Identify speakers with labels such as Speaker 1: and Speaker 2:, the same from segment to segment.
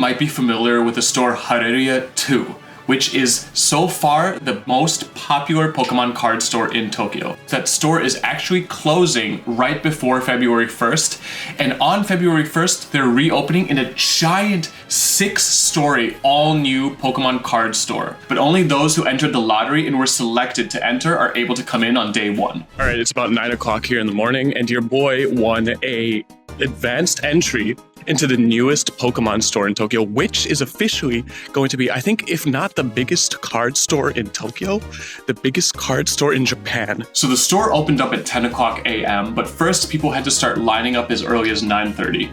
Speaker 1: might be familiar with the store Hareruya 2, which is so far the most popular Pokemon card store in Tokyo. That store is actually closing right before February 1st, and on February 1st, they're reopening in a giant 6-story all-new Pokemon card store. But only those who entered the lottery and were selected to enter are able to come in on day 1. All right, it's about 9 o'clock here in the morning, and your boy won a advanced entry into the newest Pokemon store in Tokyo, which is officially going to be, I think, if not the biggest card store in Tokyo, the biggest card store in Japan. So the store opened up at 10 o'clock a.m., but first people had to start lining up as early as 9:30.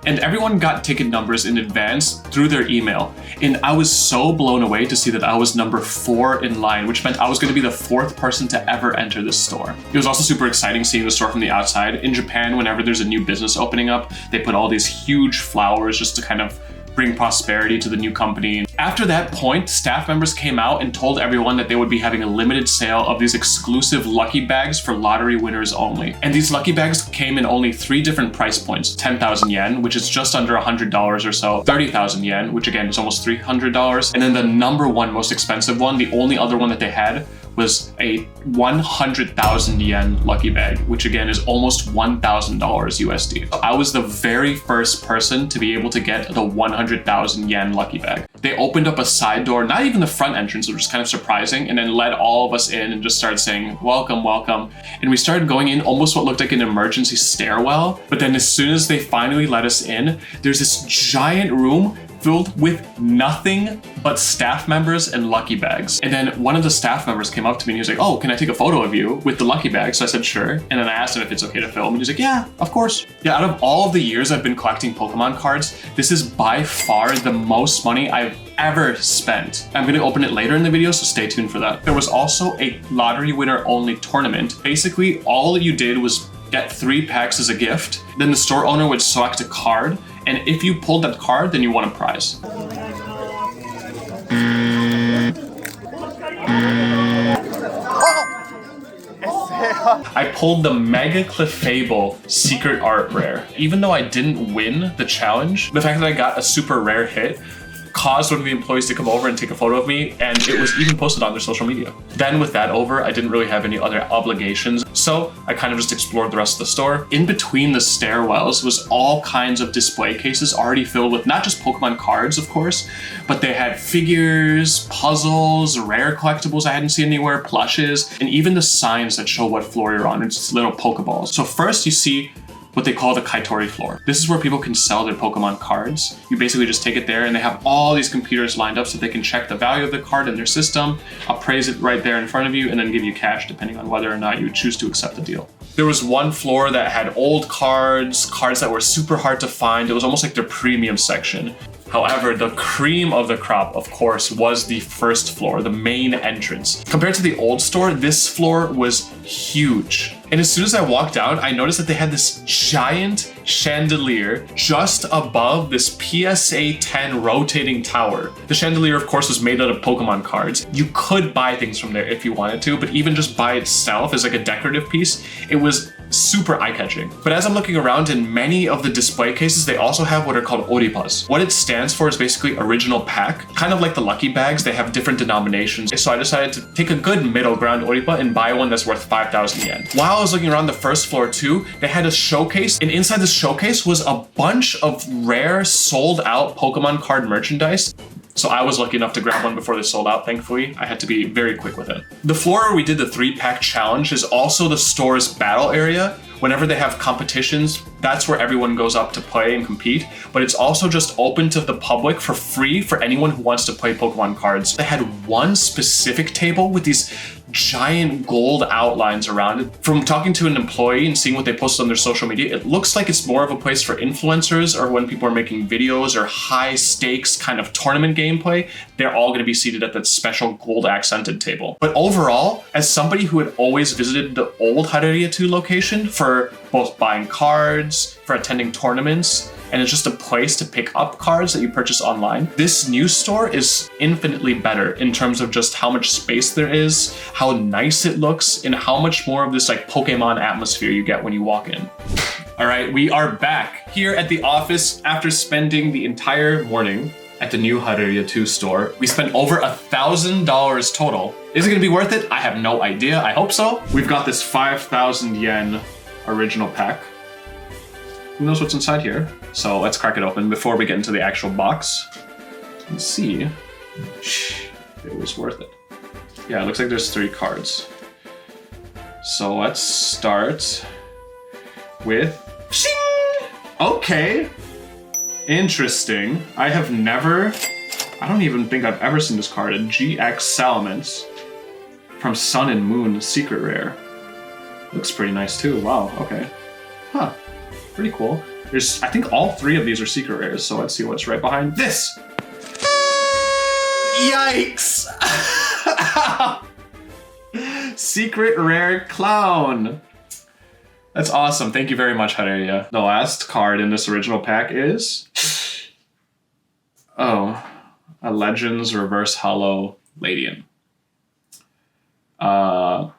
Speaker 1: And everyone got ticket numbers in advance through their email. And I was so blown away to see that I was number 4 in line, which meant I was going to be the 4th person to ever enter this store. It was also super exciting seeing the store from the outside. In Japan, whenever there's a new business opening up, they put all these huge flowers just to kind of bring prosperity to the new company. After that point, staff members came out and told everyone that they would be having a limited sale of these exclusive lucky bags for lottery winners only. And these lucky bags came in only 3 different price points: 10,000 yen, which is just under $100 or so, 30,000 yen, which again is almost $300, and then the number 1 most expensive one, the only other one that they had, was a 100,000 yen lucky bag, which again is almost $1,000 USD. I was the very first person to be able to get the 100,000 yen lucky bag. They opened up a side door, not even the front entrance, which was kind of surprising, and then let all of us in and just started saying, welcome, welcome. And we started going in almost what looked like an emergency stairwell. But then as soon as they finally let us in, there's this giant room filled with nothing but staff members and lucky bags. And then one of the staff members came up to me and he was like, oh, can I take a photo of you with the lucky bag? So I said, sure. And then I asked him if it's okay to film. And he's like, yeah, of course. Yeah, out of all of the years I've been collecting Pokemon cards, this is by far the most money I've ever spent. I'm gonna open it later in the video, so stay tuned for that. There was also a lottery winner only tournament. Basically, all you did was get 3 packs as a gift. Then the store owner would select a card, and if you pulled that card, then you won a prize. I pulled the Mega Clefable Secret Art Rare. Even though I didn't win the challenge, the fact that I got a super rare hit caused one of the employees to come over and take a photo of me, and it was even posted on their social media. Then with that over, I didn't really have any other obligations, so I kind of just explored the rest of the store. In between the stairwells was all kinds of display cases already filled with not just Pokemon cards, of course, but they had figures, puzzles, rare collectibles I hadn't seen anywhere, plushes, and even the signs that show what floor you're on. It's little Pokeballs. So first you see what they call the Kaitori floor. This is where people can sell their Pokemon cards. You basically just take it there and they have all these computers lined up so they can check the value of the card in their system, appraise it right there in front of you, and then give you cash depending on whether or not you choose to accept the deal. There was one floor that had old cards, cards that were super hard to find. It was almost like their premium section. However, the cream of the crop, of course, was the first floor, the main entrance. Compared to the old store, this floor was huge. And as soon as I walked down, I noticed that they had this giant chandelier just above this PSA 10 rotating tower. The chandelier, of course, was made out of Pokemon cards. You could buy things from there if you wanted to, but even just by itself as like a decorative piece, it was super eye-catching. But as I'm looking around, in many of the display cases, they also have what are called oripas. What it stands for is basically original pack. Kind of like the lucky bags, they have different denominations. So I decided to take a good middle ground oripa and buy one that's worth 5,000 yen. While I was looking around the first floor too, they had a showcase, and inside this showcase was a bunch of rare sold out Pokemon card merchandise. So I was lucky enough to grab one before they sold out, thankfully. I had to be very quick with it. The floor where we did the 3-pack challenge is also the store's battle area. Whenever they have competitions, that's where everyone goes up to play and compete, but it's also just open to the public for free for anyone who wants to play Pokemon cards. They had one specific table with these giant gold outlines around it. From talking to an employee and seeing what they posted on their social media, it looks like it's more of a place for influencers or when people are making videos or high stakes kind of tournament gameplay. They're all going to be seated at that special gold accented table. But overall, as somebody who had always visited the old Hareruya 2 location for both buying cards, for attending tournaments, and it's just a place to pick up cards that you purchase online. This new store is infinitely better in terms of just how much space there is, how nice it looks, and how much more of this like Pokemon atmosphere you get when you walk in. All right, we are back here at the office after spending the entire morning at the new Hareruya 2 store. We spent over $1,000 total. Is it gonna be worth it? I have no idea, I hope so. We've got this 5,000 yen original pack. Who knows what's inside here? So let's crack it open before we get into the actual box. Let's see if it was worth it. Yeah, it looks like there's 3 cards. So let's start with, shing! Okay. Interesting. I don't even think I've ever seen this card. A GX Salamence from Sun and Moon Secret Rare. Looks pretty nice too. Wow, okay. Huh, pretty cool. I think all 3 of these are secret rares, so let's see what's right behind this. Yikes! Secret rare clown. That's awesome. Thank you very much, Hareruya. The last card in this original pack is... Oh, a Legends Reverse Hollow Ladian. Not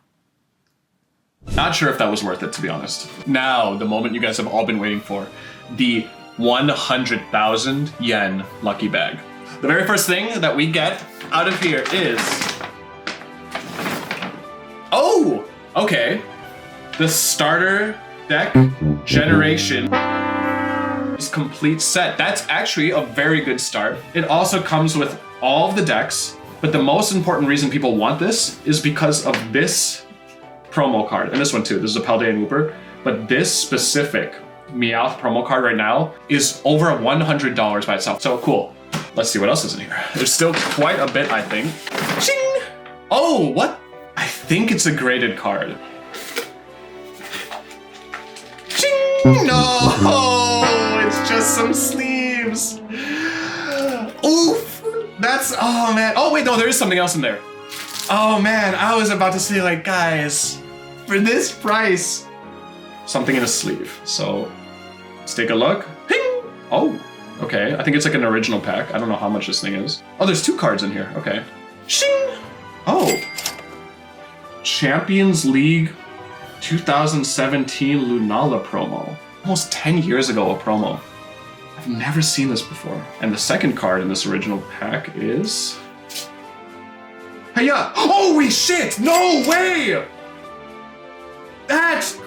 Speaker 1: sure if that was worth it, to be honest. Now, the moment you guys have all been waiting for. The 100,000 yen lucky bag. The very first thing that we get out of here is... Oh! Okay. The starter deck generation is complete set. That's actually a very good start. It also comes with all of the decks, but the most important reason people want this is because of this promo card, and this one too. This is a Paldean Wooper, but this specific Meowth promo card right now is over $100 by itself. So cool. Let's see what else is in here. There's still quite a bit, I think. Ching! Oh, what? I think it's a graded card. No, it's just some sleeves. Oof, oh man. Oh wait, no, there is something else in there. Oh man, I was about to say like, guys, for this price, something in a sleeve. So let's take a look. Ping! Oh, okay. I think it's like an original pack. I don't know how much this thing is. Oh, there's 2 cards in here. Okay. Shing! Oh, Champions League 2017 Lunala promo. Almost 10 years ago, a promo. I've never seen this before. And the second card in this original pack is... Hey-ya! Holy shit! No way! That's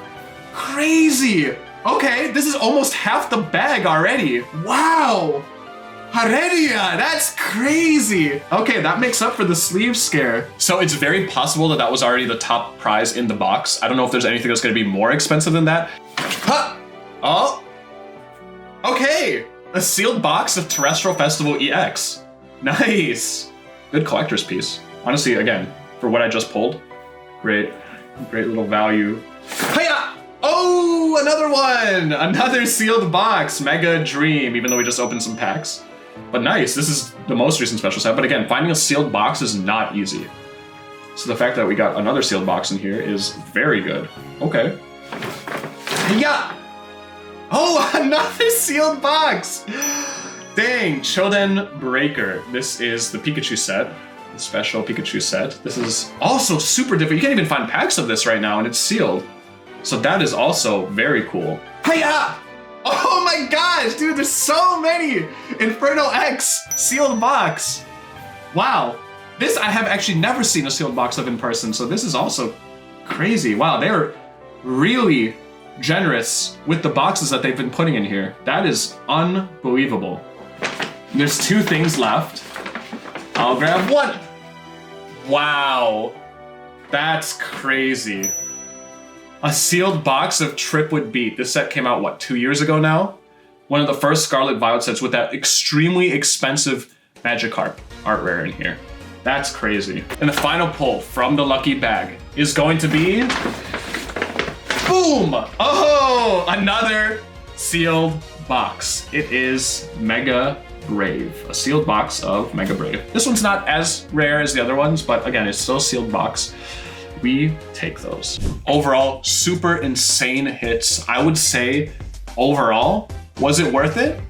Speaker 1: crazy! Okay, this is almost half the bag already. Wow! Hareruya, that's crazy! Okay, that makes up for the sleeve scare. So it's very possible that that was already the top prize in the box. I don't know if there's anything that's gonna be more expensive than that. Huh! Oh! Okay! A sealed box of Terrestrial Festival EX. Nice! Good collector's piece. Honestly, again, for what I just pulled, great little value. Hiya! Oh, another one! Another sealed box, Mega Dream, even though we just opened some packs. But nice, this is the most recent special set. But again, finding a sealed box is not easy. So the fact that we got another sealed box in here is very good. Okay. Yeah! Oh, another sealed box! Dang, Choden Breaker. This is the Pikachu set, the special Pikachu set. This is also super different. You can't even find packs of this right now, and it's sealed. So that is also very cool. Hiya! Oh my gosh, dude, there's so many! Inferno X, sealed box. Wow. This I have actually never seen a sealed box of in person, so this is also crazy. Wow, they're really generous with the boxes that they've been putting in here. That is unbelievable. There's 2 things left. I'll grab one. Wow. That's crazy. A sealed box of Tripwood Beat. This set came out, what, 2 years ago now? One of the first Scarlet Violet sets with that extremely expensive Magikarp art rare in here. That's crazy. And the final pull from the lucky bag is going to be... Boom! Oh, another sealed box. It is Mega Brave, a sealed box of Mega Brave. This one's not as rare as the other ones, but again, it's still a sealed box. We take those. Overall, super insane hits. I would say overall, Was it worth it?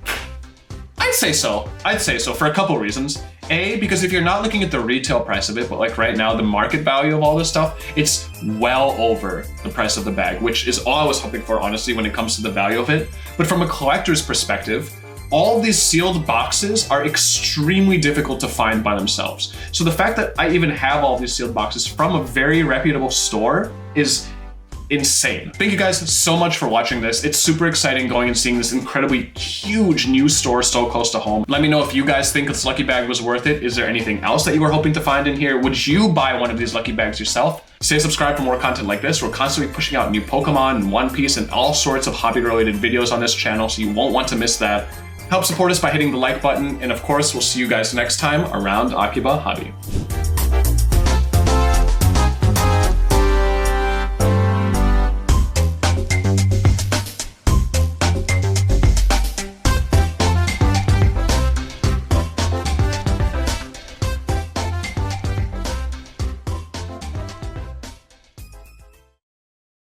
Speaker 1: I'd say so. I'd say so for a couple reasons. A, because if you're not looking at the retail price of it, but like right now, the market value of all this stuff, it's well over the price of the bag, which is all I was hoping for, honestly, when it comes to the value of it. But from a collector's perspective, all of these sealed boxes are extremely difficult to find by themselves. So the fact that I even have all these sealed boxes from a very reputable store is insane. Thank you guys so much for watching this. It's super exciting going and seeing this incredibly huge new store so close to home. Let me know if you guys think this lucky bag was worth it. Is there anything else that you were hoping to find in here? Would you buy one of these lucky bags yourself? Stay subscribed for more content like this. We're constantly pushing out new Pokemon and One Piece and all sorts of hobby-related videos on this channel, so you won't want to miss that. Help support us by hitting the like button, and of course, we'll see you guys next time around Akiba Hobby.